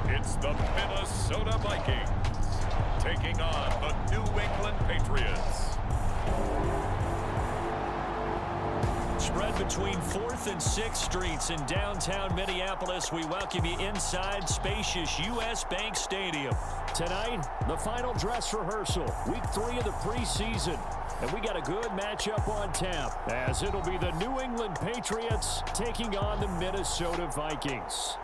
It's the Minnesota Vikings taking on the New England Patriots. Spread between 4th and 6th Streets in downtown Minneapolis, we welcome you inside spacious U.S. Bank Stadium. Tonight, the final dress rehearsal, week 3 of the preseason. And we got a good matchup on tap, as it'll be the New England Patriots taking on the Minnesota Vikings.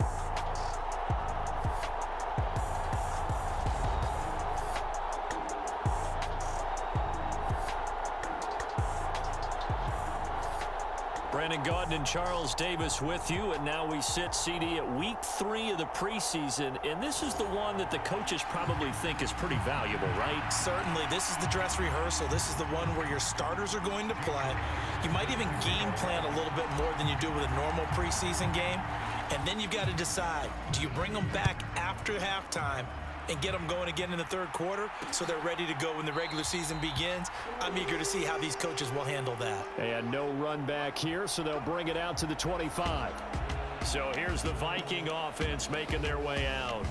Brandon Gaudin and Charles Davis with you, and now we sit, CD, at week 3 of the preseason, and this is the one that the coaches probably think is pretty valuable, right? Certainly. This is the dress rehearsal. This is the one where your starters are going to play. You might even game plan a little bit more than you do with a normal preseason game, and then you've got to decide, do you bring them back after halftime and get them going again in the third quarter so they're ready to go when the regular season begins? I'm eager to see how these coaches will handle that. And no run back here, so they'll bring it out to the 25. So here's the Viking offense making their way out.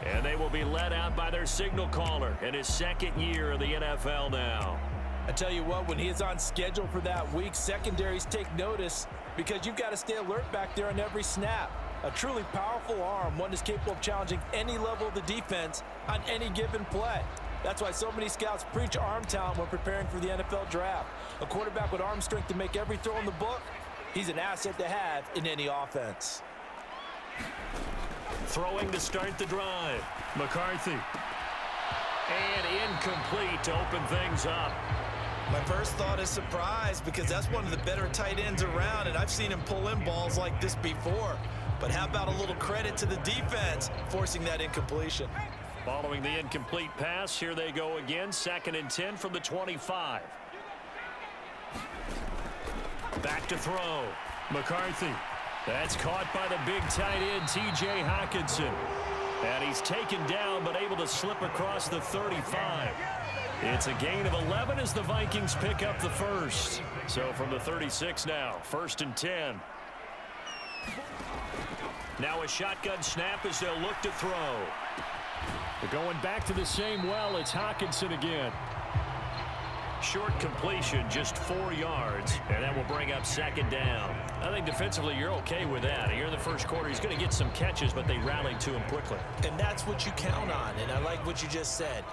And they will be led out by their signal caller in his second year of the NFL now. I tell you what, when he is on schedule for that week, secondaries take notice because you've got to stay alert back there on every snap. A truly powerful arm, one is capable of challenging any level of the defense on any given play. That's why so many scouts preach arm talent when preparing for the NFL draft. A quarterback with arm strength to make every throw in the book, he's an asset to have in any offense. Throwing to start the drive, McCarthy. And incomplete to open things up. My first thought is surprise because that's one of the better tight ends around, and I've seen him pull in balls like this before. But how about a little credit to the defense forcing that incompletion? Following the incomplete pass, here they go again. 2nd and 10 from the 25. Back to throw. McCarthy. That's caught by the big tight end, T.J. Hockenson. And he's taken down but able to slip across the 35. It's a gain of 11 as the Vikings pick up the first. So from the 36 now, 1st and 10. Now a shotgun snap as they'll look to throw. They're going back to the same well. It's Hockenson again. Short completion, just 4 yards, and that will bring up 2nd down. I think defensively you're okay with that. Here in the first quarter, he's going to get some catches, but they rallied to him quickly. And that's what you count on, and I like what you just said.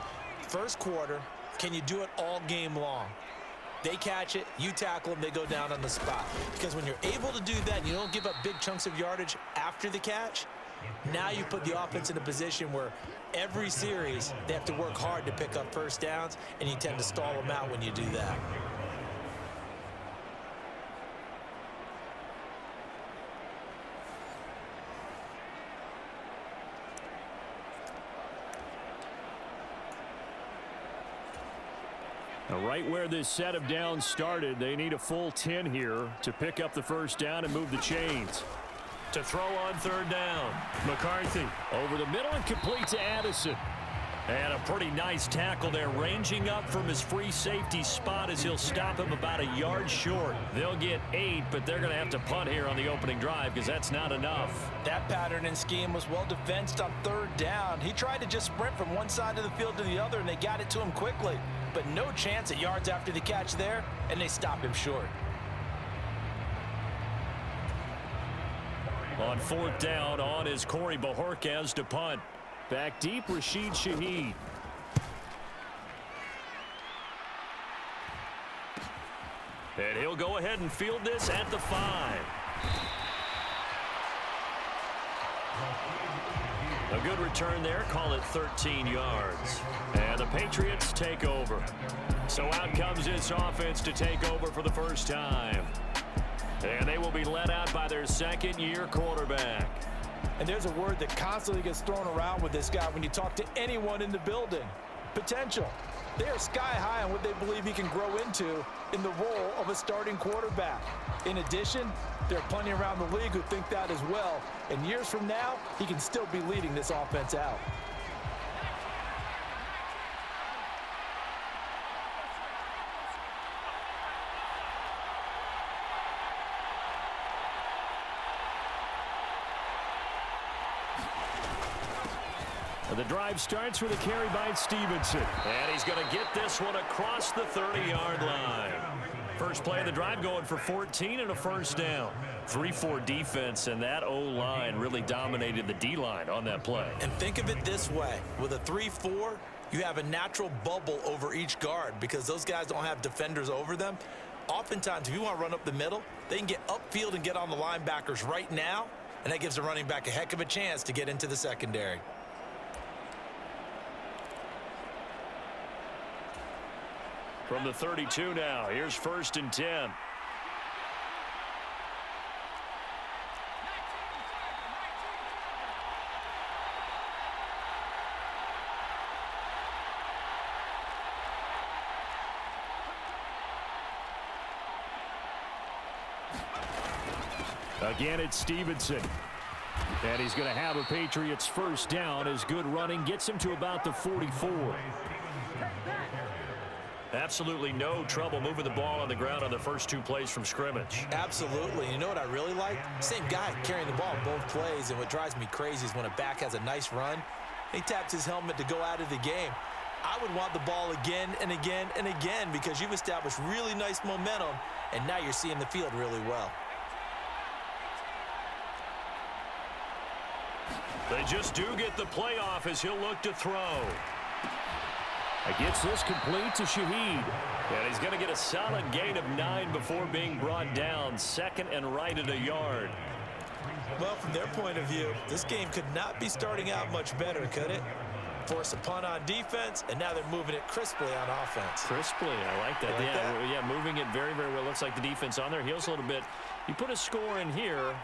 First quarter, can you do it all game long? They catch it, you tackle them, they go down on the spot. Because when you're able to do that and you don't give up big chunks of yardage after the catch, now you put the offense in a position where every series they have to work hard to pick up first downs, and you tend to stall them out when you do that. Now, right where this set of downs started, they need a full 10 here to pick up the first down and move the chains. To throw on 3rd down, McCarthy over the middle and complete to Addison. And a pretty nice tackle there, ranging up from his free safety spot as he'll stop him about a yard short. They'll get 8, but they're going to have to punt here on the opening drive because that's not enough. That pattern and scheme was well defensed on 3rd down. He tried to just sprint from one side of the field to the other, and they got it to him quickly. But no chance at yards after the catch there, and they stop him short. On 4th down, on is Corey Bojorquez to punt. Back deep, Rashid Shaheed. And he'll go ahead and field this at the 5. A good return there, call it 13 yards. And the Patriots take over. So out comes this offense to take over for the first time. And they will be led out by their 2nd-year quarterback. And there's a word that constantly gets thrown around with this guy when you talk to anyone in the building. Potential. They are sky high on what they believe he can grow into in the role of a starting quarterback. In addition, there are plenty around the league who think that as well. And years from now, he can still be leading this offense out. The drive starts with a carry by Stevenson. And he's going to get this one across the 30-yard line. First play of the drive going for 14 and a first down. 3-4 defense, and that O-line really dominated the D-line on that play. And think of it this way. With a 3-4, you have a natural bubble over each guard because those guys don't have defenders over them. Oftentimes, if you want to run up the middle, they can get upfield and get on the linebackers right now, and that gives the running back a heck of a chance to get into the secondary. From the 32 now, here's 1st and 10. Again, it's Stevenson. And he's going to have a Patriots first down as good running gets him to about the 44. Absolutely no trouble moving the ball on the ground on the first 2 plays from scrimmage. Absolutely. You know what I really like? Same guy carrying the ball both plays, and what drives me crazy is when a back has a nice run, he taps his helmet to go out of the game. I would want the ball again and again and again because you've established really nice momentum, and now you're seeing the field really well. They just do get the playoff as he'll look to throw. Gets this complete to Shaheed. And he's going to get a solid gain of 9 before being brought down. 2nd and right at a yard. Well, from their point of view, this game could not be starting out much better, could it? Force a punt on defense, and now they're moving it crisply on offense. Crisply, I like that. Yeah, moving it very, very well. Looks like the defense on their heels a little bit. You put a score in here,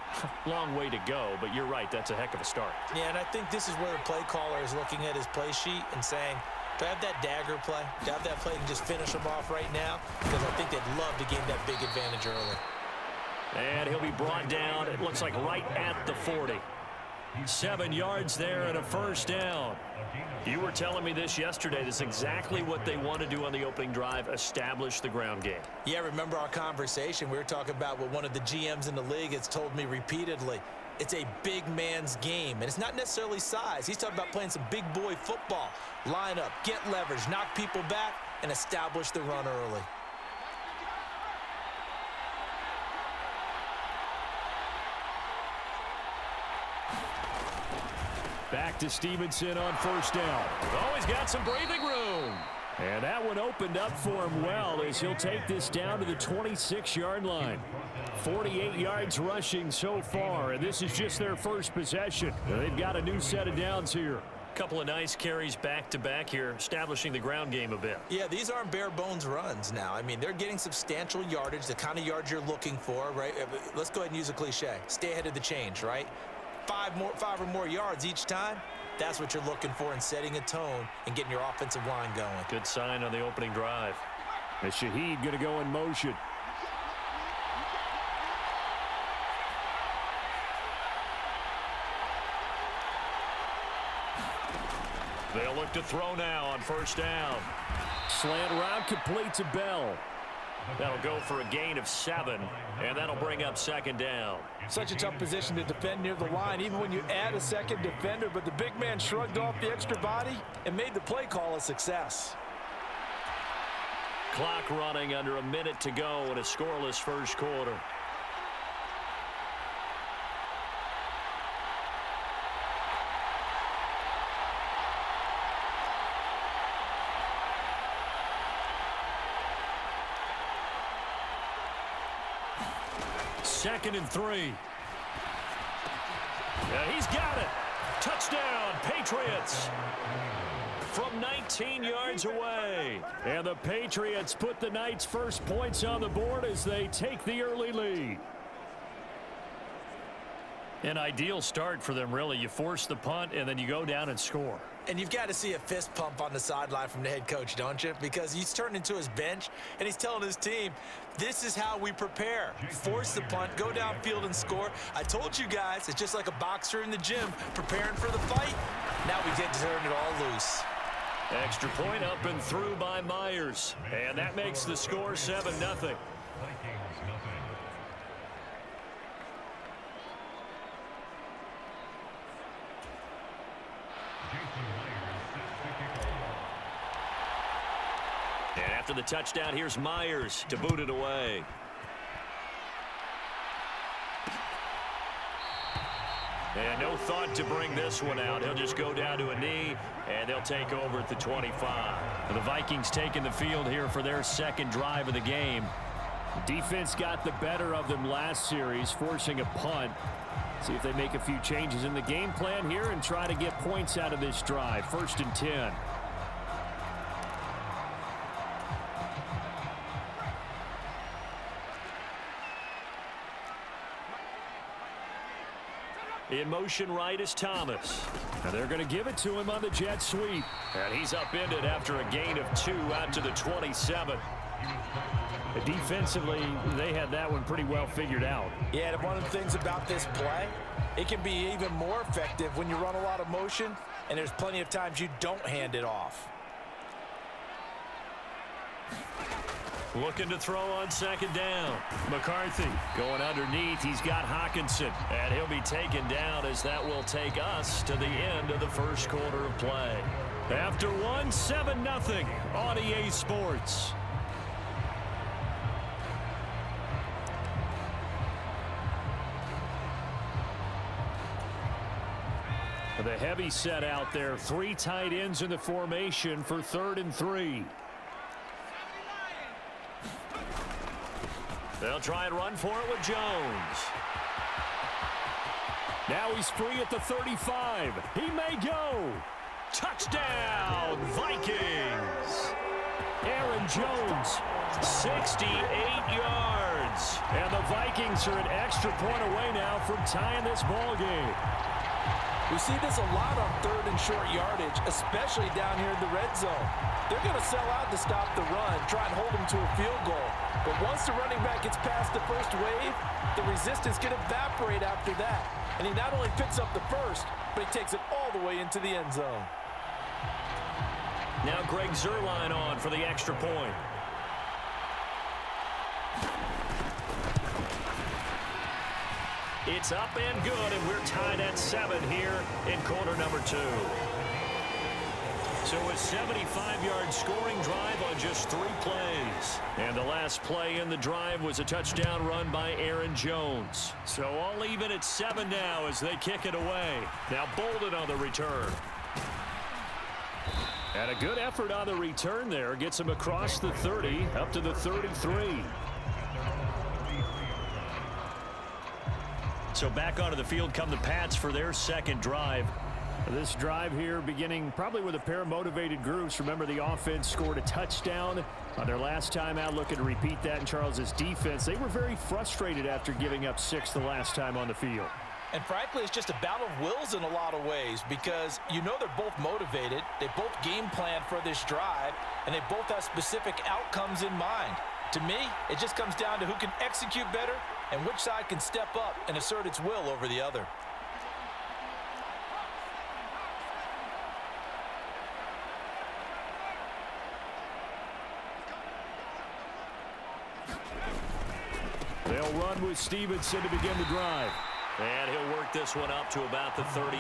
long way to go, but you're right, that's a heck of a start. Yeah, and I think this is where the play caller is looking at his play sheet and saying, do I have that dagger play? Do I have that play and just finish them off right now? Because I think they'd love to gain that big advantage early. And he'll be brought down, it looks like right at the 40. 7 yards there and a first down. You were telling me this yesterday. This is exactly what they want to do on the opening drive, establish the ground game. Yeah, remember our conversation? We were talking about what one of the GMs in the league has told me repeatedly. It's a big man's game, and it's not necessarily size. He's talking about playing some big boy football. Line up, get leverage, knock people back, and establish the run early. Back to Stevenson on first down. Oh, he's got some breathing room. And that one opened up for him well as he'll take this down to the 26-yard line. 48 yards rushing so far, and this is just their first possession. They've got a new set of downs here. Couple of nice carries back-to-back here, establishing the ground game a bit. Yeah, these aren't bare-bones runs now. I mean, they're getting substantial yardage, the kind of yards you're looking for, right? Let's go ahead and use a cliche. Stay ahead of the change, right? 5 or more yards each time. That's what you're looking for in setting a tone and getting your offensive line going. Good sign on the opening drive. And Shaheed going to go in motion. They'll look to throw now on first down. Slant route complete to Bell. That'll go for a gain of 7, and that'll bring up second down. Such a tough position to defend near the line, even when you add a second defender, but the big man shrugged off the extra body and made the play call a success. Clock running under a minute to go in a scoreless first quarter. Second and 3. Yeah, he's got it. Touchdown, Patriots. From 19 yards away. And the Patriots put the Knights' first points on the board as they take the early lead. An ideal start for them, really. You force the punt, and then you go down and score. And you've got to see a fist pump on the sideline from the head coach, don't you? Because he's turned into his bench, and he's telling his team, this is how we prepare. Force the punt, go downfield and score. I told you guys, it's just like a boxer in the gym preparing for the fight. Now we get to turn it all loose. Extra point up and through by Myers. And that makes the score 7-0. After the touchdown, here's Myers to boot it away. And no thought to bring this one out. He'll just go down to a knee, and they'll take over at the 25. The Vikings taking the field here for their second drive of the game. Defense got the better of them last series, forcing a punt. See if they make a few changes in the game plan here and try to get points out of this drive. 1st and 10. In motion right is Thomas. And they're going to give it to him on the jet sweep. And he's upended after a gain of 2 out to the 27. Defensively, they had that one pretty well figured out. Yeah, and one of the things about this play, it can be even more effective when you run a lot of motion, and there's plenty of times you don't hand it off. Looking to throw on 2nd down. McCarthy going underneath. He's got Hawkinson, and he'll be taken down as that will take us to the end of the first quarter of play. After one, 7-0 on EA Sports. The heavy set out there. 3 tight ends in the formation for 3rd and 3. They'll try and run for it with Jones. Now he's free at the 35. He may go. Touchdown, Vikings. Aaron Jones, 68 yards. And the Vikings are an extra point away now from tying this ball game. We see this a lot on 3rd and short yardage, especially down here in the red zone. They're going to sell out to stop the run, try and hold them to a field goal. But once the running back gets past the first wave, the resistance can evaporate after that. And he not only picks up the first, but he takes it all the way into the end zone. Now Greg Zuerlein on for the extra point. It's up and good, and we're tied at 7 here in quarter number 2. So a 75-yard scoring drive on just 3 plays. And the last play in the drive was a touchdown run by Aaron Jones. So all even at 7 now as they kick it away. Now Bolden on the return. And a good effort on the return there. Gets him across the 30, up to the 33. So back onto the field come the Pats for their second drive. This drive here beginning probably with a pair of motivated groups. Remember, the offense scored a touchdown on their last time out, looking to repeat that in Charles's defense. They were very frustrated after giving up 6 the last time on the field. And frankly, it's just a battle of wills in a lot of ways because you know they're both motivated. They both game plan for this drive, and they both have specific outcomes in mind. To me, it just comes down to who can execute better and which side can step up and assert its will over the other. They'll run with Stevenson to begin the drive. And he'll work this one up to about the 38.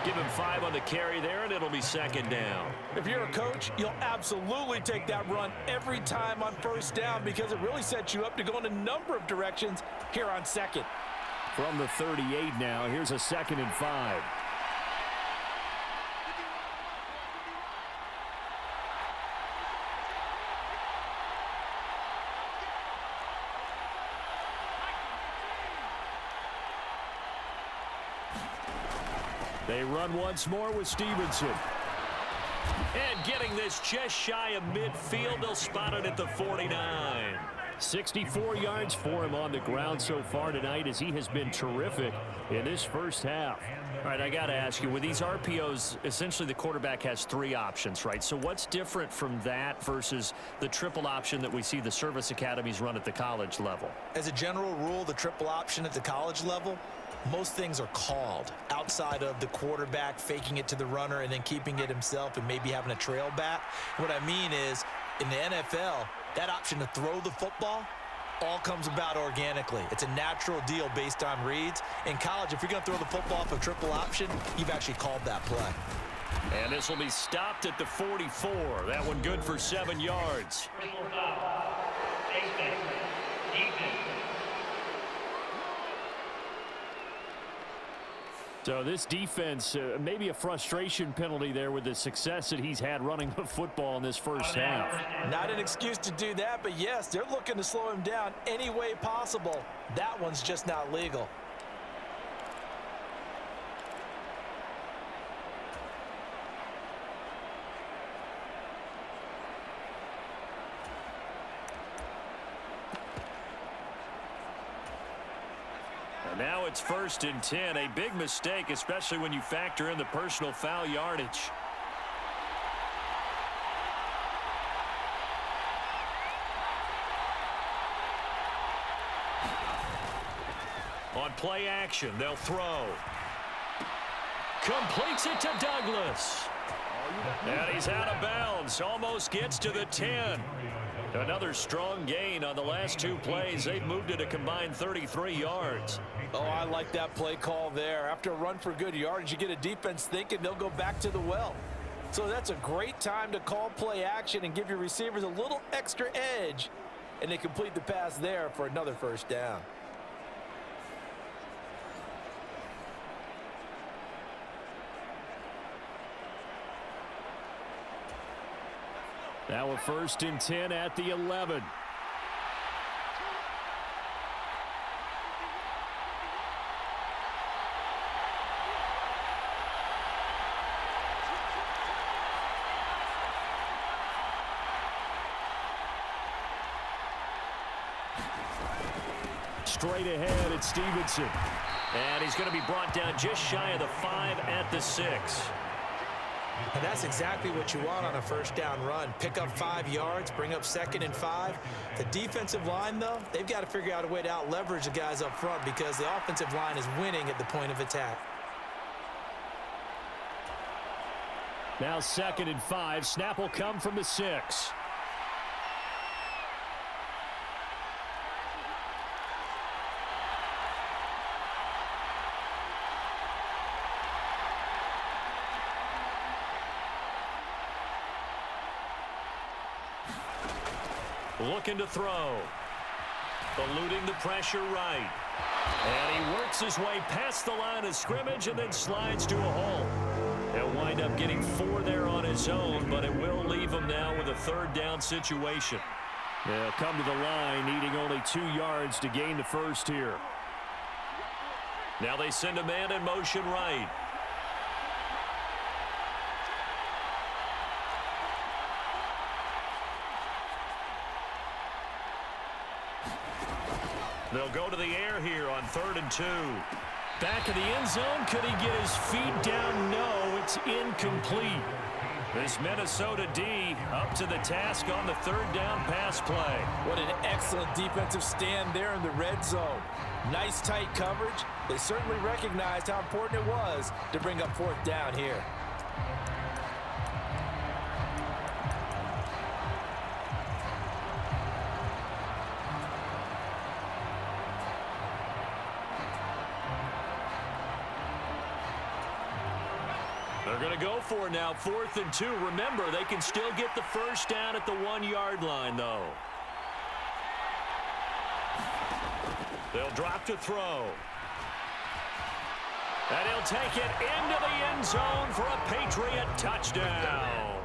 Give him 5 on the carry there, and it'll be 2nd down. If you're a coach, you'll absolutely take that run every time on 1st down because it really sets you up to go in a number of directions here on 2nd. From the 38 now, here's a 2nd and 5. They run once more with Stevenson. And getting this just shy of midfield, they'll spot it at the 49. 64 yards for him on the ground so far tonight as he has been terrific in this first half. All right, I got to ask you, with these RPOs, essentially the quarterback has 3 options, right? So what's different from that versus the triple option that we see the service academies run at the college level? As a general rule, the triple option at the college level, most things are called outside of the quarterback faking it to the runner and then keeping it himself and maybe having a trail back. What I mean is, in the NFL, that option to throw the football all comes about organically. It's a natural deal based on reads. In college, if you're going to throw the football off a triple option, you've actually called that play. And this will be stopped at the 44. That one good for 7 yards. So this defense, maybe a frustration penalty there with the success that he's had running the football in this first half. Not an excuse to do that, but yes, they're looking to slow him down any way possible. That one's just not legal. Now it's 1st and 10, a big mistake, especially when you factor in the personal foul yardage. On play action, they'll throw. Completes it to Douglas. And he's out of bounds, almost gets to the 10. Another strong gain on the last 2 plays. They've moved it a combined 33 yards. Oh, I like that play call there. After a run for good yardage, you get a defense thinking they'll go back to the well. So that's a great time to call play action and give your receivers a little extra edge. And they complete the pass there for another first down. Now a 1st and 10 at the 11. Straight ahead, it's Stevenson. And he's going to be brought down just shy of the 5 at the 6. And that's exactly what you want on a first down run. Pick up 5 yards, bring up 2nd and 5. The defensive line, though, they've got to figure out a way to out-leverage the guys up front because the offensive line is winning at the point of attack. Now 2nd and 5. Snap will come from the 6. Looking to throw. Eluding the pressure right. And he works his way past the line of scrimmage and then slides to a hole. He'll wind up getting 4 there on his own, but it will leave him now with a 3rd down situation. They'll come to the line, needing only 2 yards to gain the first here. Now they send a man in motion right. They'll go to the air here on 3rd and 2. Back of the end zone. Could he get his feet down? No, it's incomplete. This Minnesota D up to the task on the 3rd down pass play. What an excellent defensive stand there in the red zone. Nice tight coverage. They certainly recognized how important it was to bring up 4th down here. They're going to go for it now, 4th and 2. Remember, they can still get the first down at the 1-yard line, though. They'll drop to throw. And he'll take it into the end zone for a Patriot touchdown.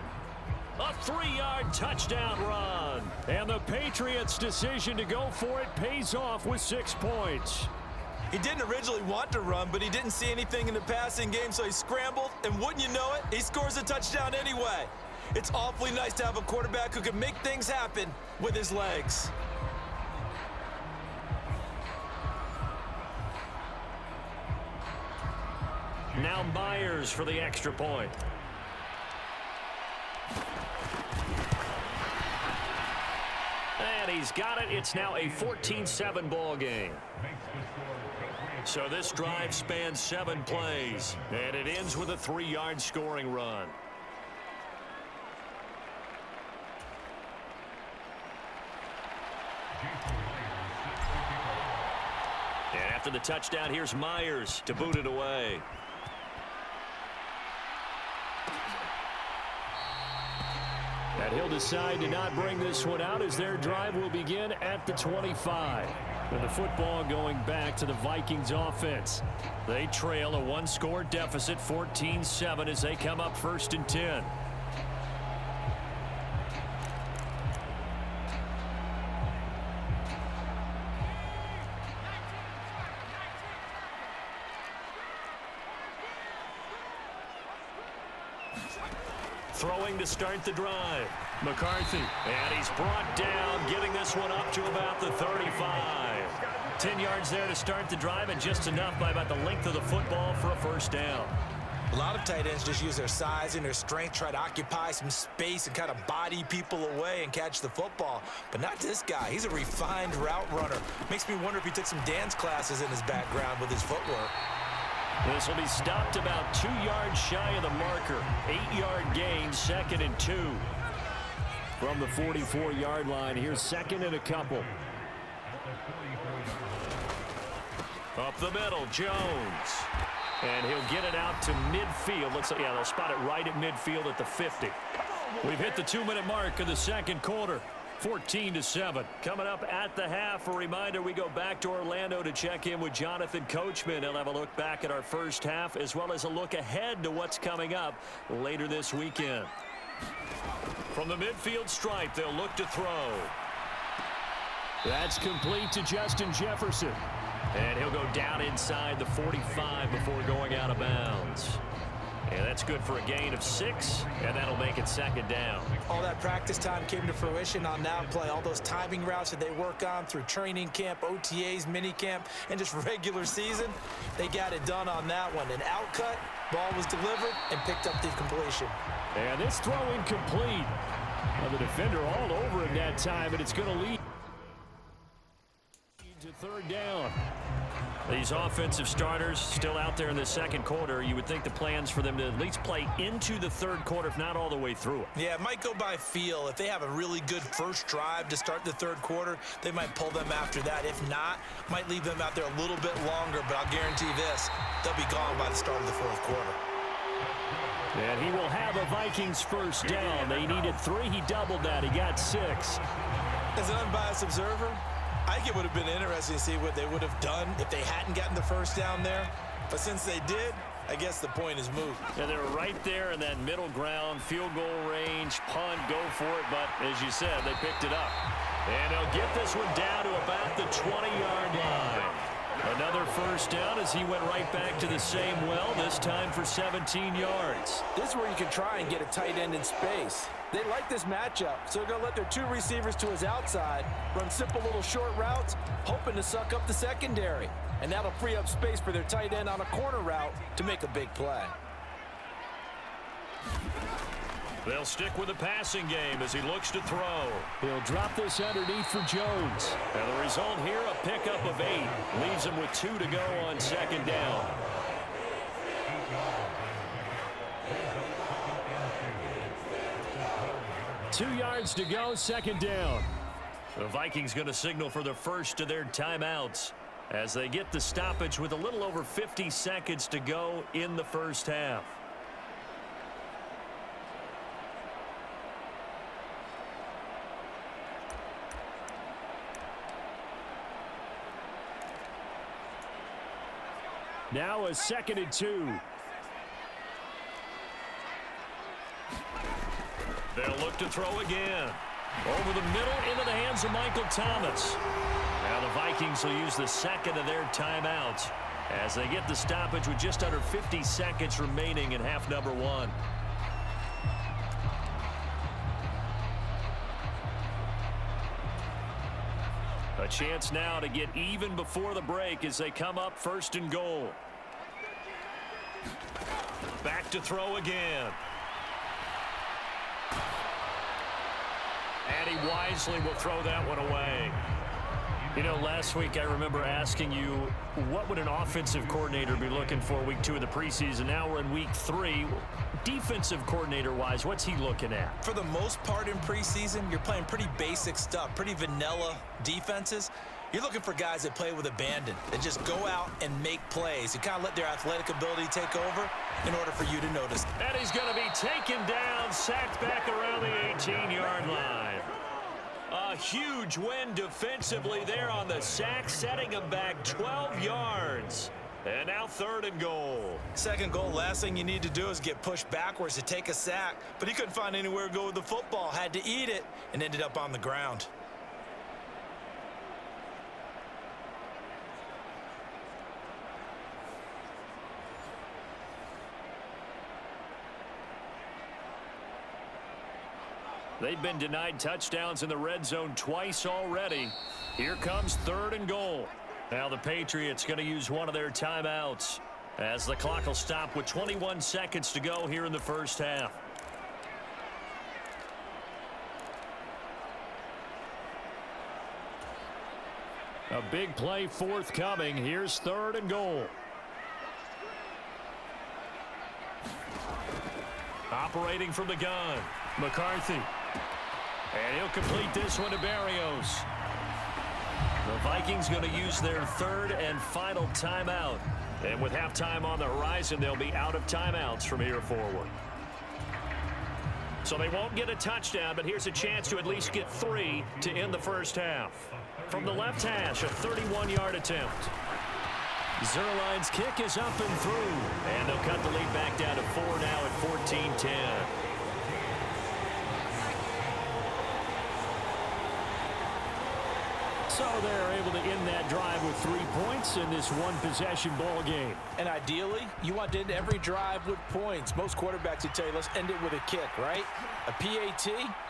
A 3-yard touchdown run. And the Patriots' decision to go for it pays off with 6 points. He didn't originally want to run, but he didn't see anything in the passing game, so he scrambled, and wouldn't you know it, he scores a touchdown anyway. It's awfully nice to have a quarterback who can make things happen with his legs. Now Myers for the extra point. And he's got it. It's now a 14-7 ball game. So this drive spans 7 plays, and it ends with a 3-yard scoring run. And after the touchdown, here's Myers to boot it away. And he'll decide to not bring this one out as their drive will begin at the 25. And the football going back to the Vikings offense. They trail a one-score deficit, 14-7, as they come up 1st and 10. Throwing to start the drive. McCarthy. And he's brought down, getting this one up to about the 35. 10 yards there to start the drive, and just enough by about the length of the football for a 1st down. A lot of tight ends just use their size and their strength, try to occupy some space and kind of body people away and catch the football. But not this guy. He's a refined route runner. Makes me wonder if he took some dance classes in his background with his footwork. This will be stopped about 2 yards shy of the marker. 8-yard gain, 2nd and 2. From the 44-yard line, here's 2nd and a couple. Up the middle, Jones. And he'll get it out to midfield. Looks like, yeah, they'll spot it right at midfield at the 50. We've hit the 2-minute mark of the 2nd quarter. 14-7. Coming up at the half, a reminder we go back to Orlando to check in with Jonathan Coachman. He'll have a look back at our 1st half as well as a look ahead to what's coming up later this weekend. From the midfield stripe, they'll look to throw. That's complete to Justin Jefferson. And he'll go down inside the 45 before going out of bounds. And that's good for a gain of 6, and that'll make it 2nd down. All that practice time came to fruition on that play. All those timing routes that they work on through training camp, OTAs, mini camp, and just regular season, they got it done on that one. An outcut, ball was delivered, and picked up the completion. And this throw incomplete. Well, the defender all over him that time, and it's going to lead to 3rd down. These offensive starters still out there in the 2nd quarter. You would think the plans for them to at least play into the 3rd quarter, if not all the way through it. Yeah, it might go by feel. If they have a really good first drive to start the 3rd quarter, they might pull them after that. If not, might leave them out there a little bit longer, but I'll guarantee this, they'll be gone by the start of the 4th quarter. And he will have a Vikings 1st down. They needed 3. He doubled that. He got 6. As an unbiased observer, I think it would have been interesting to see what they would have done if they hadn't gotten the 1st down there. But since they did, I guess the point is moot. And they're right there in that middle ground, field goal range, punt, go for it. But as you said, they picked it up. And they'll get this one down to about the 20-yard line. Another 1st down as he went right back to the same well, this time for 17 yards. This is where you can try and get a tight end in space. They like this matchup, so they're going to let their 2 receivers to his outside run simple little short routes, hoping to suck up the secondary. And that'll free up space for their tight end on a corner route to make a big play. They'll stick with the passing game as he looks to throw. He'll drop this underneath for Jones. And the result here, a pickup of 8. Leaves him with 2 to go on 2nd down. Two yards to go, 2nd down. The Vikings going to signal for the first of their timeouts as they get the stoppage with a little over 50 seconds to go in the 1st half. Now a 2nd and 2. They'll look to throw again. Over the middle into the hands of Michael Thomas. Now the Vikings will use the 2nd of their timeouts as they get the stoppage with just under 50 seconds remaining in half number 1. A chance now to get even before the break as they come up 1st and goal. Back to throw again. And he wisely will throw that one away. You know, last week I remember asking you, what would an offensive coordinator be looking for week 2 of the preseason? Now we're in week 3. Defensive coordinator-wise, what's he looking at? For the most part in preseason, you're playing pretty basic stuff, pretty vanilla defenses. You're looking for guys that play with abandon, that just go out and make plays, and kind of let their athletic ability take over in order for you to notice. And he's going to be taken down, sacked back around the 18-yard line. A huge win defensively there on the sack, setting him back 12 yards. And now 3rd and goal. Second goal, last thing you need to do is get pushed backwards to take a sack. But he couldn't find anywhere to go with the football, had to eat it, and ended up on the ground. They've been denied touchdowns in the red zone twice already. Here comes 3rd and goal. Now the Patriots going to use one of their timeouts as the clock will stop with 21 seconds to go here in the first half. A big play forthcoming. Here's 3rd and goal. Operating from the gun, McCarthy. And he'll complete this one to Barrios. The Vikings going to use their 3rd and final timeout. And with halftime on the horizon, they'll be out of timeouts from here forward. So they won't get a touchdown, but here's a chance to at least get 3 to end the first half. From the left hash, a 31-yard attempt. Zerline's kick is up and through. And they'll cut the lead back down to 4 now at 14-10. So they're able to end that drive with 3 points in this one-possession ball game. And ideally, you want to end every drive with points. Most quarterbacks would tell you, let's end it with a kick, right? A PAT,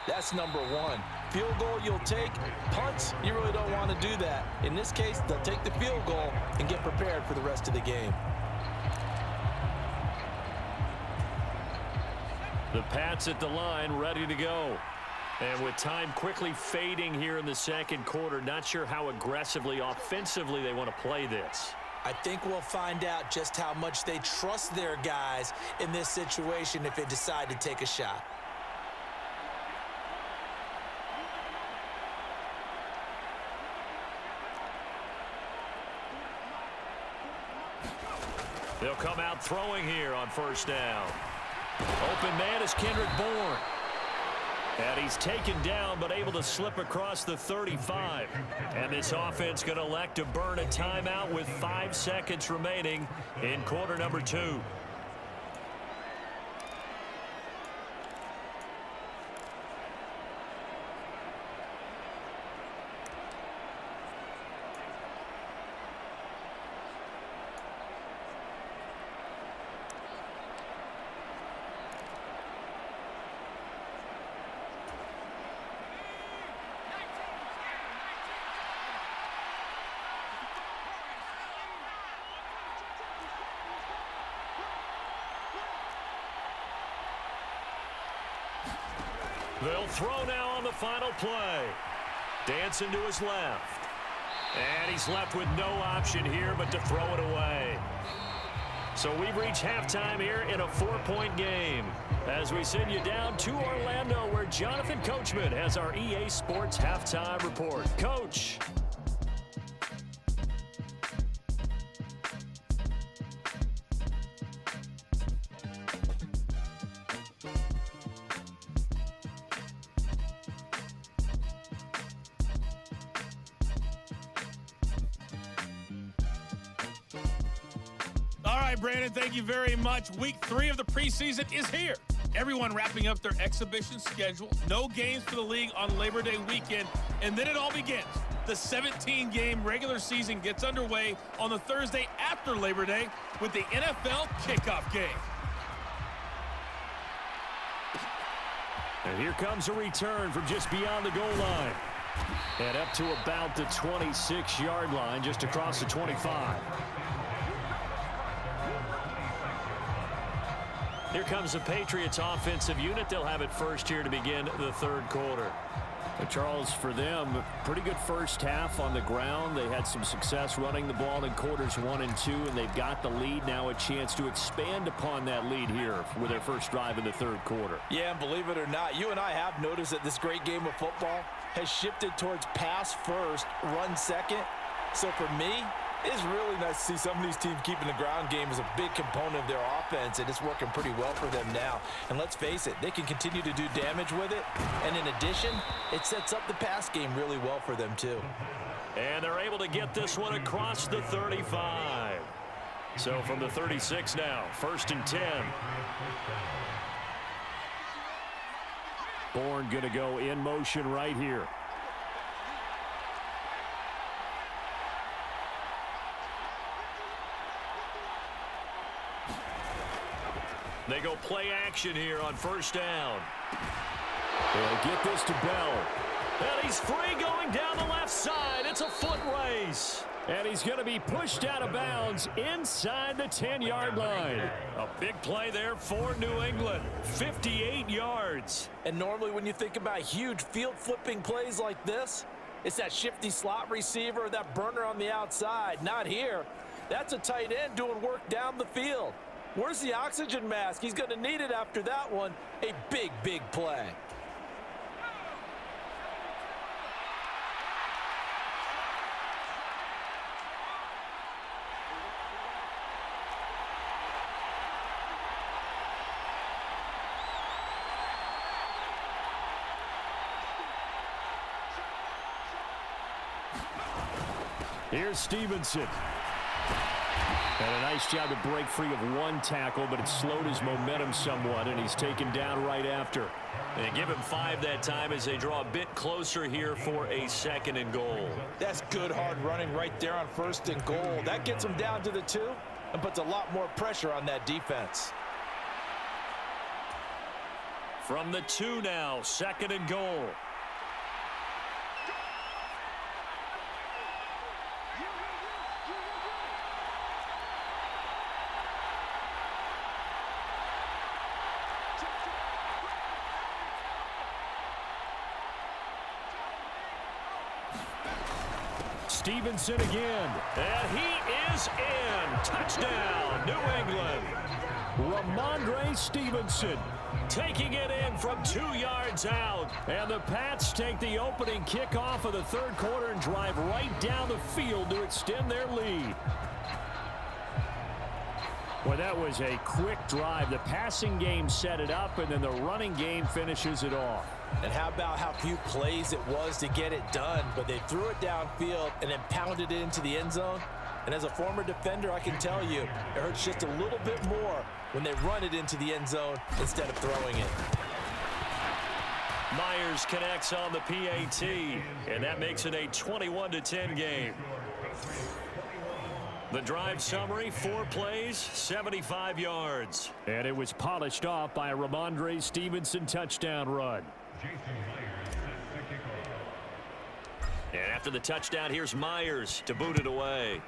that's number 1. Field goal you'll take. Punts, you really don't want to do that. In this case, they'll take the field goal and get prepared for the rest of the game. The Pats at the line, ready to go. And with time quickly fading here in the second quarter, not sure how aggressively, offensively they want to play this. I think we'll find out just how much they trust their guys in this situation if they decide to take a shot. They'll come out throwing here on first down. Open man is Kendrick Bourne. And he's taken down but able to slip across the 35. And this offense going to elect to burn a timeout with 5 seconds remaining in quarter number 2. They'll throw now on the final play. Dancing to his left. And he's left with no option here but to throw it away. So we've reached halftime here in a 4-point game. As we send you down to Orlando, where Jonathan Coachman has our EA Sports halftime report. Coach. Brandon, thank you very much. Week 3 of the preseason is here. Everyone wrapping up their exhibition schedule. No games for the league on Labor Day weekend. And then it all begins. The 17-game regular season gets underway on the Thursday after Labor Day with the NFL kickoff game. And here comes a return from just beyond the goal line. And up to about the 26-yard line, just across the 25. Here comes the Patriots offensive unit. They'll have it first here to begin the third quarter. But Charles, for them, pretty good first half on the ground. They had some success running the ball in quarters 1 and 2, and they've got the lead now, a chance to expand upon that lead here with their first drive in the third quarter. Yeah, and believe it or not, you and I have noticed that this great game of football, has shifted towards pass first, run second. So for me, it's really nice to see some of these teams keeping the ground game as a big component of their offense, and it's working pretty well for them now. And let's face it, they can continue to do damage with it. And in addition, it sets up the pass game really well for them too. And they're able to get this one across the 35. So from the 36 now, 1st and 10. Bourne going to go in motion right here. They go play action here on 1st down. They'll get this to Bell. And he's free going down the left side. It's a foot race. And he's going to be pushed out of bounds inside the 10-yard line. A big play there for New England. 58 yards. And normally when you think about huge field-flipping plays like this, it's that shifty slot receiver, that burner on the outside. Not here. That's a tight end doing work down the field. Where's the oxygen mask? He's going to need it after that one. A big, big play. Here's Stevenson. And a nice job to break free of one tackle, but it slowed his momentum somewhat, and he's taken down right after. And give him 5 that time as they draw a bit closer here for a 2nd and goal. That's good hard running right there on 1st and goal. That gets him down to the 2 and puts a lot more pressure on that defense. From the 2 now, 2nd and goal. Stevenson again. And he is in. Touchdown, New England. Ramondre Stevenson taking it in from 2 yards out. And the Pats take the opening kickoff of the 3rd quarter and drive right down the field to extend their lead. Well, that was a quick drive. The passing game set it up, and then the running game finishes it off. And how about how few plays it was to get it done, but they threw it downfield and then pounded it into the end zone. And as a former defender, I can tell you, it hurts just a little bit more when they run it into the end zone instead of throwing it. Myers connects on the PAT, and that makes it a 21-10 game. The drive summary, 4 plays, 75 yards. And it was polished off by a Ramondre Stevenson touchdown run. And after the touchdown, here's Myers to boot it away.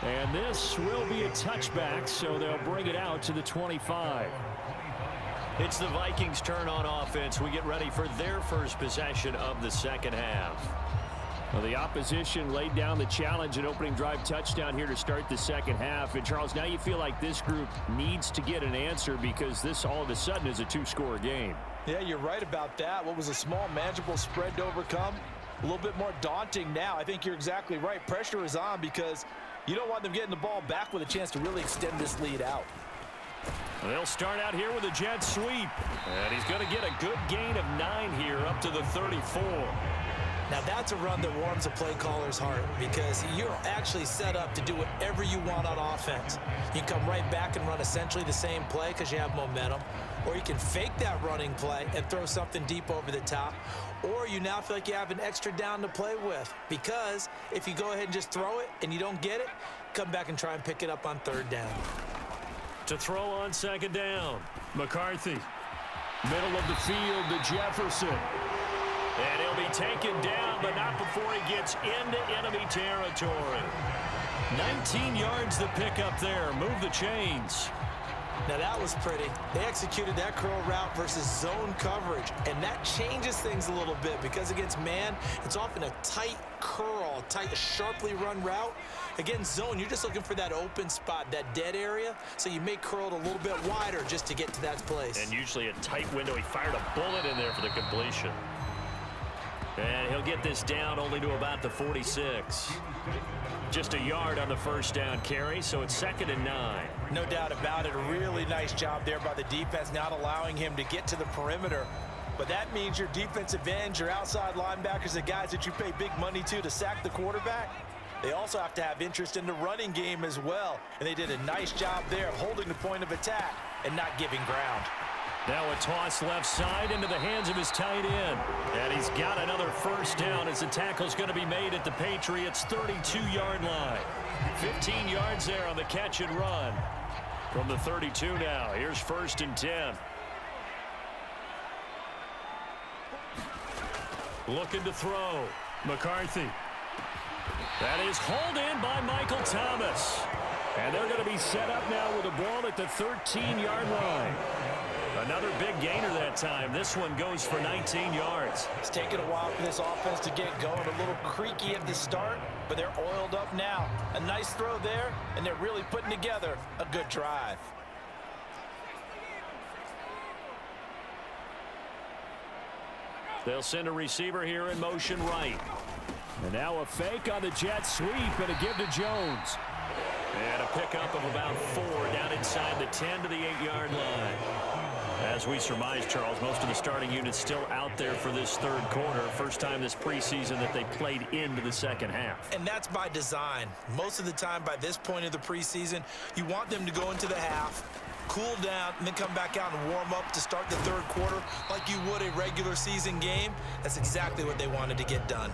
And this will be a touchback, so they'll bring it out to the 25. It's the Vikings' turn on offense. We get ready for their first possession of the 2nd half. Well, the opposition laid down the challenge and opening drive touchdown here to start the 2nd half. And, Charles, now you feel like this group needs to get an answer because this all of a sudden is a 2-score game. Yeah, you're right about that. What was a small, manageable spread to overcome? A little bit more daunting now. I think you're exactly right. Pressure is on because you don't want them getting the ball back with a chance to really extend this lead out. They'll start out here with a jet sweep. And he's going to get a good gain of 9 here up to the 34. Now that's a run that warms a play caller's heart because you're actually set up to do whatever you want on offense. You can come right back and run essentially the same play because you have momentum, or you can fake that running play and throw something deep over the top, or you now feel like you have an extra down to play with because if you go ahead and just throw it and you don't get it, come back and try and pick it up on 3rd down. To throw on 2nd down, McCarthy. Middle of the field to Jefferson. And he'll be taken down, but not before he gets into enemy territory. 19 yards to pick up there. Move the chains. Now that was pretty. They executed that curl route versus zone coverage, and that changes things a little bit because against man, it's often a tight curl, tight, sharply run route. Against zone, you're just looking for that open spot, that dead area, so you may curl it a little bit wider just to get to that place. And usually a tight window. He fired a bullet in there for the completion. And he'll get this down only to about the 46. Just a yard on the first down carry, so it's 2nd and 9. No doubt about it. A really nice job there by the defense, not allowing him to get to the perimeter. But that means your defensive ends, your outside linebackers, the guys that you pay big money to sack the quarterback, they also have to have interest in the running game as well. And they did a nice job there of holding the point of attack and not giving ground. Now a toss left side into the hands of his tight end. And he's got another first down as the tackle's going to be made at the Patriots' 32-yard line. 15 yards there on the catch and run. From the 32 now, here's 1st and 10. Looking to throw. McCarthy. That is hauled in by Michael Thomas. And they're going to be set up now with a ball at the 13-yard line. Another big gainer that time. This one goes for 19 yards. It's taken a while for this offense to get going. A little creaky at the start, but they're oiled up now. A nice throw there, and they're really putting together a good drive. They'll send a receiver here in motion right. And now a fake on the jet sweep and a give to Jones. And a pickup of about 4 down inside the 10 to the 8-yard line. As we surmise, Charles, most of the starting units still out there for this 3rd quarter. First time this preseason that they played into the 2nd half. And that's by design. Most of the time by this point of the preseason, you want them to go into the half, cool down, and then come back out and warm up to start the 3rd quarter like you would a regular season game. That's exactly what they wanted to get done.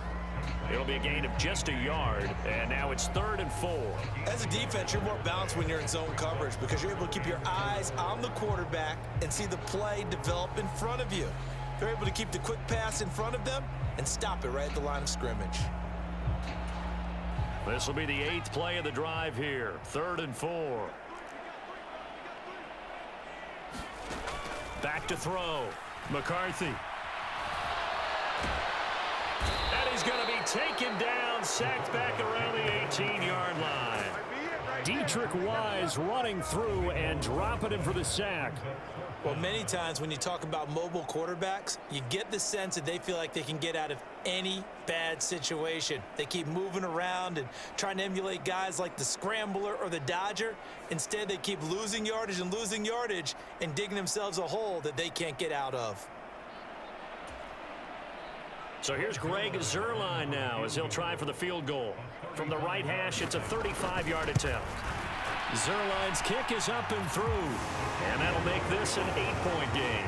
It'll be a gain of just a yard, and now it's 3rd and 4. As a defense, you're more balanced when you're in zone coverage because you're able to keep your eyes on the quarterback and see the play develop in front of you. They're able to keep the quick pass in front of them and stop it right at the line of scrimmage. This will be the 8th play of the drive here. 3rd and 4. Back to throw. McCarthy. And he's going to be taken down, sacked back around the 18-yard line. Dietrich Wise running through and dropping him for the sack. Well, many times when you talk about mobile quarterbacks, you get the sense that they feel like they can get out of any bad situation. They keep moving around and trying to emulate guys like the scrambler or the dodger. Instead, they keep losing yardage and digging themselves a hole that they can't get out of. So here's Greg Zuerlein now as he'll try for the field goal. From the right hash, it's a 35-yard attempt. Zuerlein's kick is up and through, and that'll make this an 8-point game.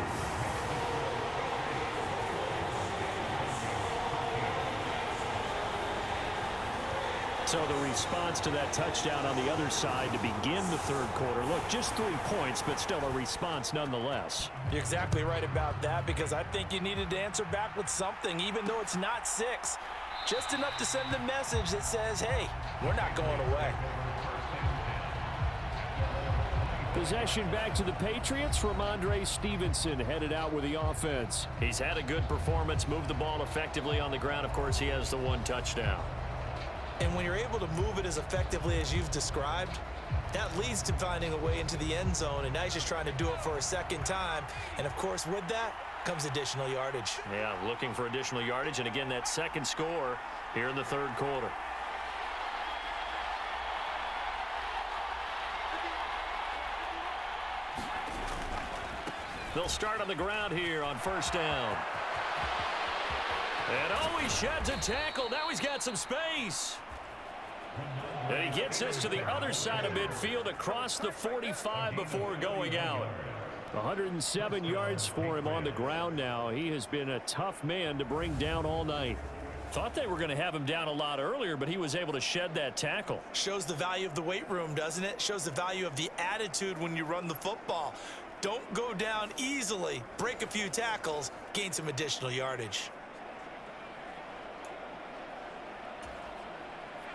So the response to that touchdown on the other side to begin the 3rd quarter. Look, just 3 points, but still a response nonetheless. You're exactly right about that because I think you needed to answer back with something, even though it's not 6. Just enough to send the message that says, hey, we're not going away. Possession back to the Patriots. Ramondre Stevenson headed out with the offense. He's had a good performance, moved the ball effectively on the ground. Of course, he has the 1 touchdown. And when you're able to move it as effectively as you've described, that leads to finding a way into the end zone, and now he's just trying to do it for a 2nd time. And, of course, with that comes additional yardage. Yeah, looking for additional yardage, and again, that 2nd score here in the 3rd quarter. They'll start on the ground here on 1st down. And oh, he sheds a tackle. Now he's got some space. And he gets this to the other side of midfield across the 45 before going out. 107 yards for him on the ground now. He has been a tough man to bring down all night. Thought they were going to have him down a lot earlier, but he was able to shed that tackle. Shows the value of the weight room, doesn't it? Shows the value of the attitude when you run the football. Don't go down easily. Break a few tackles, gain some additional yardage.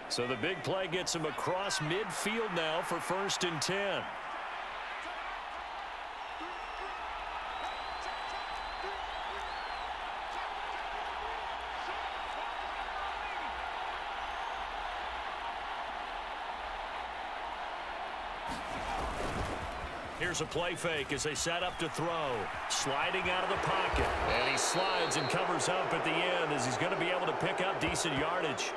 So the big play gets him across midfield now for 1st and 10. Here's a play fake as they set up to throw. Sliding out of the pocket. And he slides and covers up at the end as he's going to be able to pick up decent yardage.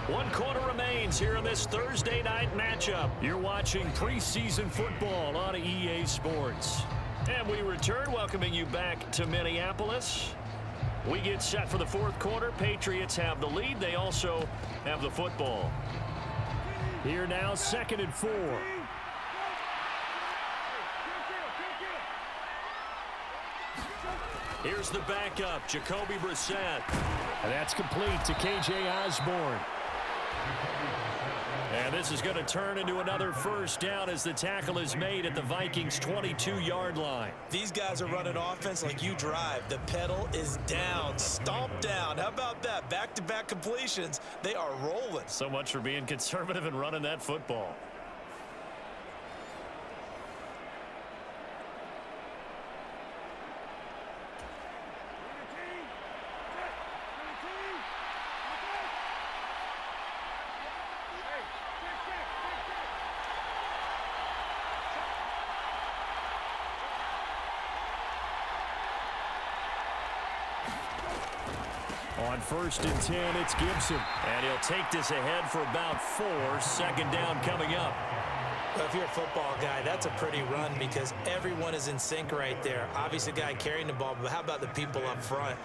One quarter remains here in this Thursday night matchup. You're watching preseason football on EA Sports. And we return, welcoming you back to Minneapolis. We get set for the fourth quarter. Patriots have the lead. They also have the football. Here now, 2nd and 4. Here's the backup, Jacoby Brissett. And that's complete to K.J. Osborne. And this is going to turn into another first down as the tackle is made at the Vikings' 22-yard line. These guys are running offense like you drive. The pedal is down, stomped down. How about that? Back-to-back completions. They are rolling. So much for being conservative and running that football. On 1st and 10, it's Gibson. And he'll take this ahead for about 4. 2nd down coming up. Well, if you're a football guy, that's a pretty run because everyone is in sync right there. Obviously, the guy carrying the ball, but how about the people up front?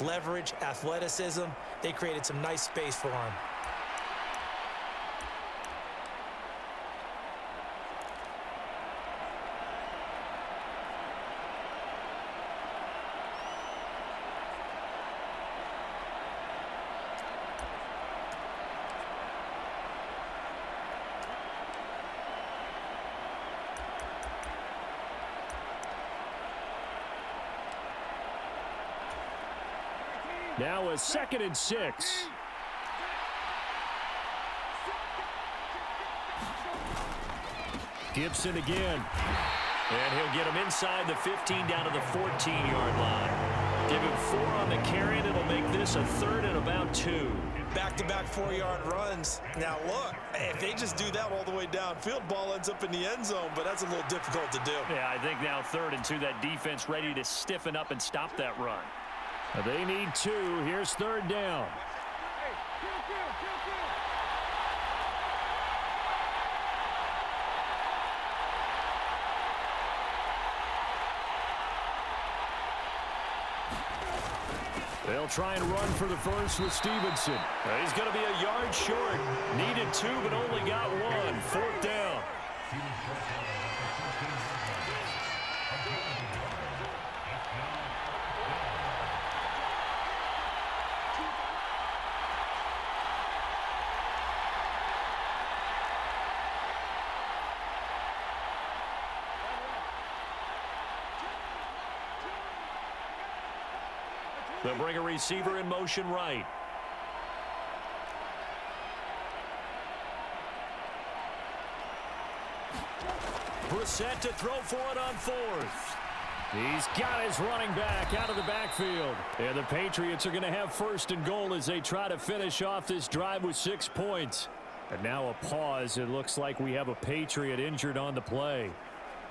Leverage, athleticism, they created some nice space for him. Now a 2nd and 6. Gibson again. And he'll get him inside the 15 down to the 14-yard line. Give him 4 on the carry, and it'll make this a 3rd and about 2. Back-to-back 4-yard runs. Now, look, if they just do that all the way downfield, ball ends up in the end zone, but that's a little difficult to do. Yeah, I think now 3rd and 2, that defense ready to stiffen up and stop that run. They need 2. Here's 3rd down. They'll try and run for the first with Stevenson. He's going to be a yard short. Needed 2, but only got 1. 4th down. They'll bring a receiver in motion right. Brissett to throw for it on 4th. He's got his running back out of the backfield. And the Patriots are going to have 1st and goal as they try to finish off this drive with 6 points. And now a pause. It looks like we have a Patriot injured on the play.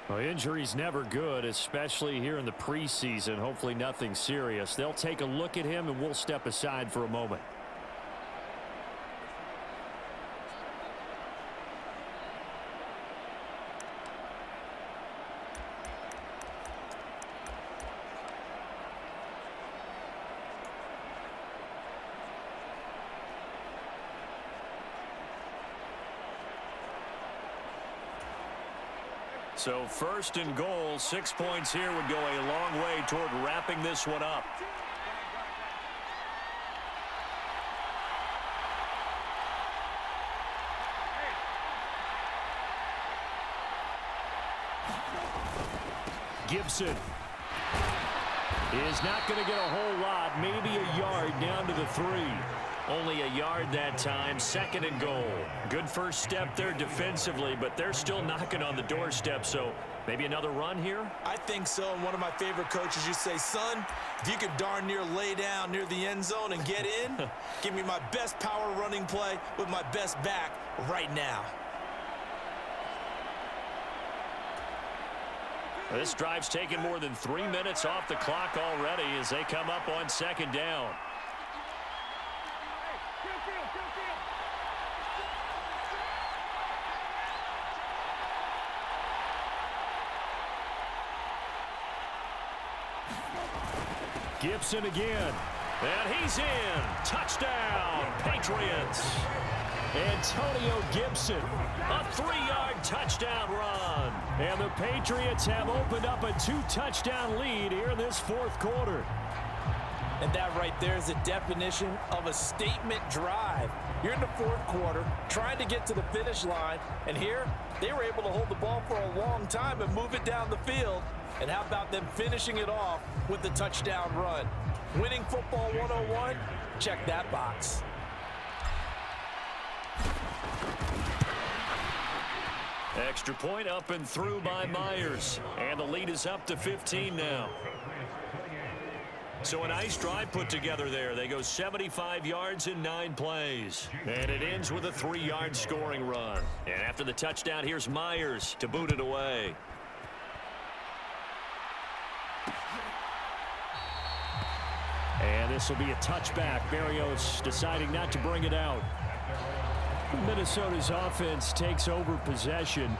Well, injury's never good, especially here in the preseason. Hopefully nothing serious. They'll take a look at him, and we'll step aside for a moment. So 1st and goal, 6 points here would go a long way toward wrapping this one up. Gibson is not going to get a whole lot, maybe a yard down to the 3. Only a yard that time, 2nd and goal. Good first step there defensively, but they're still knocking on the doorstep, so Maybe another run here? I think so. And one of my favorite coaches used to say, son, if you could darn near lay down near the end zone and get in, give me my best power running play with my best back right now. This drive's taken more than 3 minutes off the clock already as they come up on second down. Gibson again. And he's in. Touchdown, Patriots. Antonio Gibson, a 3-yard touchdown run. And the Patriots have opened up a 2-touchdown lead here in this fourth quarter. And that right there is the definition of a statement drive. You're in the fourth quarter, trying to get to the finish line, and here they were able to hold the ball for a long time and move it down the field. And how about them finishing it off with the touchdown run? Winning football 101? Check that box. Extra point up and through by Myers. And the lead is up to 15 now. So a nice drive put together there. They go 75 yards in 9 plays. And it ends with a 3-yard scoring run. And after the touchdown, here's Myers to boot it away. And this will be a touchback. Berrios deciding not to bring it out. Minnesota's offense takes over possession.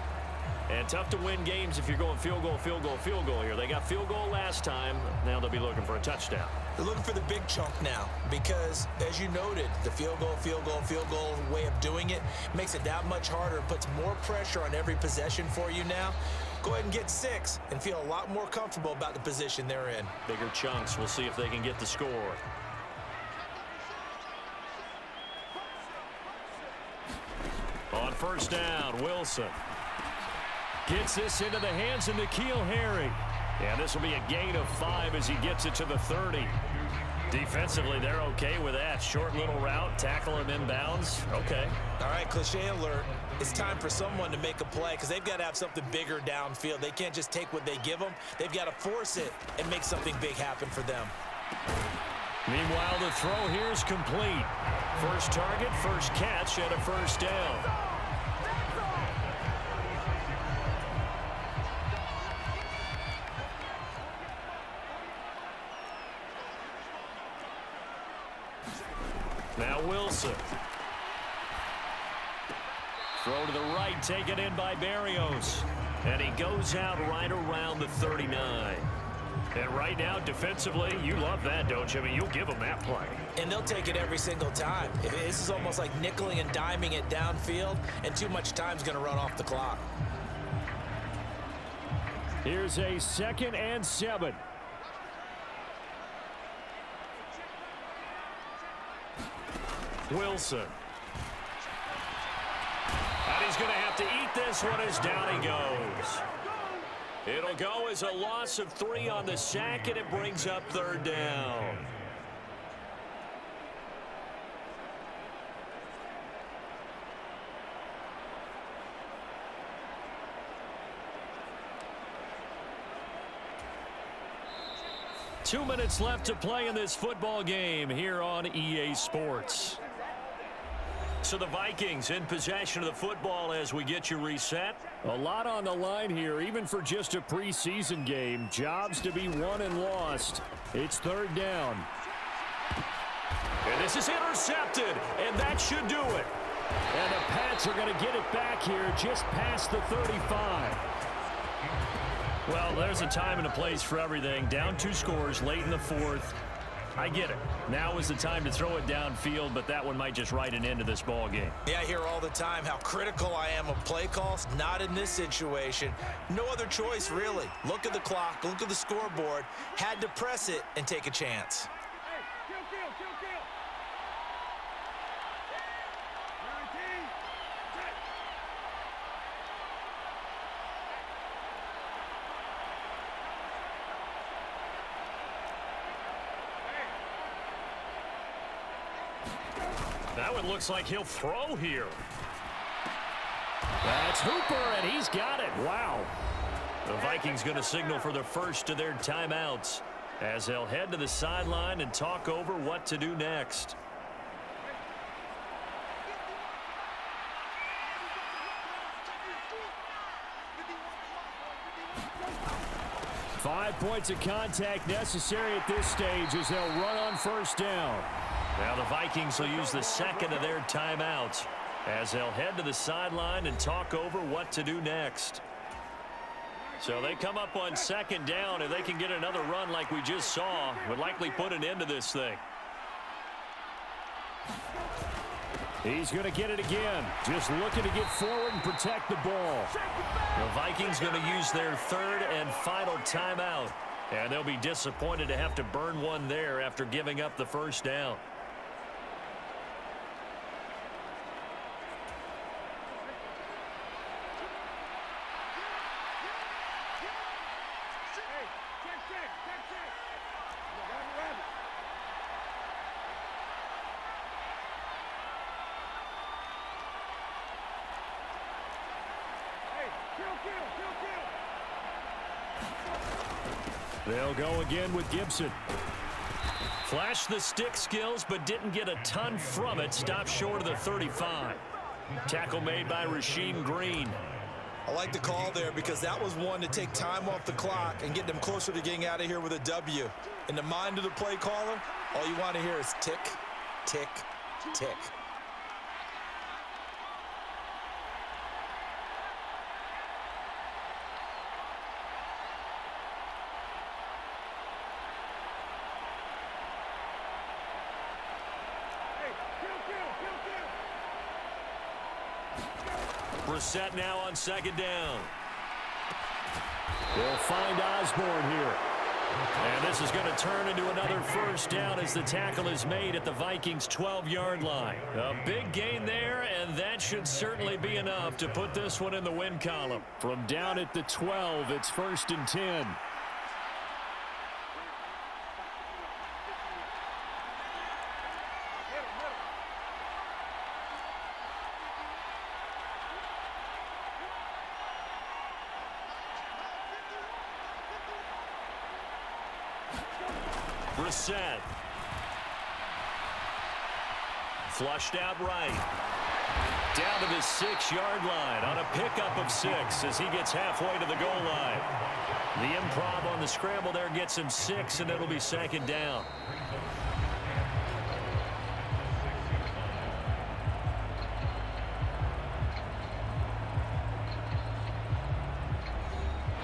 And tough to win games if you're going field goal, field goal, field goal here. They got field goal last time. Now they'll be looking for a touchdown. They're looking for the big chunk now because, as you noted, the field goal way of doing it makes it that much harder. It puts more pressure on every possession for you now. Go ahead and get 6 and feel a lot more comfortable about the position they're in. Bigger chunks. We'll see if they can get the score. On first down, Wilson gets this into the hands of N'Keal Harry. And this will be a gain of 5 as he gets it to the 30. Defensively, they're okay with that. Short little route, tackle him inbounds. Okay. All right, cliche alert. It's time for someone to make a play because they've got to have something bigger downfield. They can't just take what they give them. They've got to force it and make something big happen for them. Meanwhile, the throw here is complete. First target, first catch, and a first down. Now Wilson. Throw to the right, taken in by Berrios. And he goes out right around the 39. And right now, defensively, you love that, don't you? I mean, you'll give them that play. And they'll take it every single time. This is almost like nickeling and diming it downfield, and too much time's going to run off the clock. Here's a 2nd and 7. Wilson. And he's going to have to eat this one as down he goes. It'll go as a loss of 3 on the sack, and it brings up 3rd down. Two minutes left to play in this football game here on EA Sports. So the Vikings in possession of the football as we get you reset. A lot on the line here, even for just a preseason game. Jobs to be won and lost. It's 3rd down. And this is intercepted, and that should do it. And the Pats are going to get it back here just past the 35. Well, there's a time and a place for everything. Down 2 scores late in the 4th. I get it. Now is the time to throw it downfield, but that one might just write an end to this ball game. Yeah, I hear all the time how critical I am of play calls. Not in this situation. No other choice, really. Look at the clock, look at the scoreboard. Had to press it and take a chance. That one looks like he'll throw here. That's Hooper, and he's got it. Wow. The Vikings going to signal for the first of their timeouts as they'll head to the sideline and talk over what to do next. Five points of contact necessary at this stage as they'll run on first down. Now the Vikings will use the second of their timeouts as they'll head to the sideline and talk over what to do next. So they come up on second down. If they can get another run like we just saw, would likely put an end to this thing. He's going to get it again. Just looking to get forward and protect the ball. The Vikings going to use their third and final timeout. And they'll be disappointed to have to burn one there after giving up the first down. They'll go again with Gibson. Flashed the stick skills, but didn't get a ton from it. Stopped short of the 35. Tackle made by Rasheem Green. I like the call there because that was one to take time off the clock and get them closer to getting out of here with a W. In the mind of the play caller, all you want to hear is tick, tick, tick. Brissett now on second down. They'll find Osborne here. And this is going to turn into another first down as the tackle is made at the Vikings' 12-yard line. A big gain there, and that should certainly be enough to put this one in the win column. From down at the 12, it's 1st and 10. Brissett. Flushed out right. Down to the 6-yard line on a pickup of 6 as he gets halfway to the goal line. The improv on the scramble there gets him 6, and it'll be second down.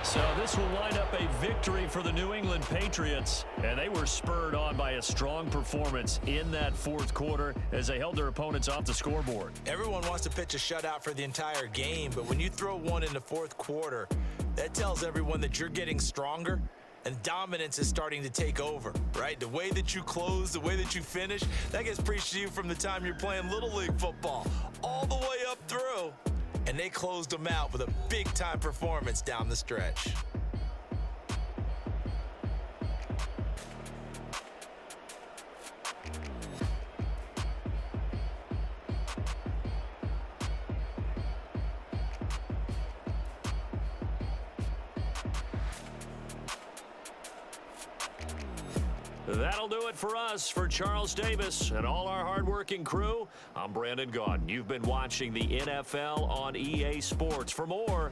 So this will wind up a victory for the New England Patriots, and they were spurred on by a strong performance in that fourth quarter as they held their opponents off the scoreboard. Everyone wants to pitch a shutout for the entire game, but when you throw one in the fourth quarter, that tells everyone that you're getting stronger and dominance is starting to take over, right? The way that you close, the way that you finish, that gets preached to you from the time you're playing Little League football all the way up through. And they closed them out with a big-time performance down the stretch. That'll do it for us. For Charles Davis and all our hardworking crew, I'm Brandon Gaudin. You've been watching the NFL on EA Sports. For more,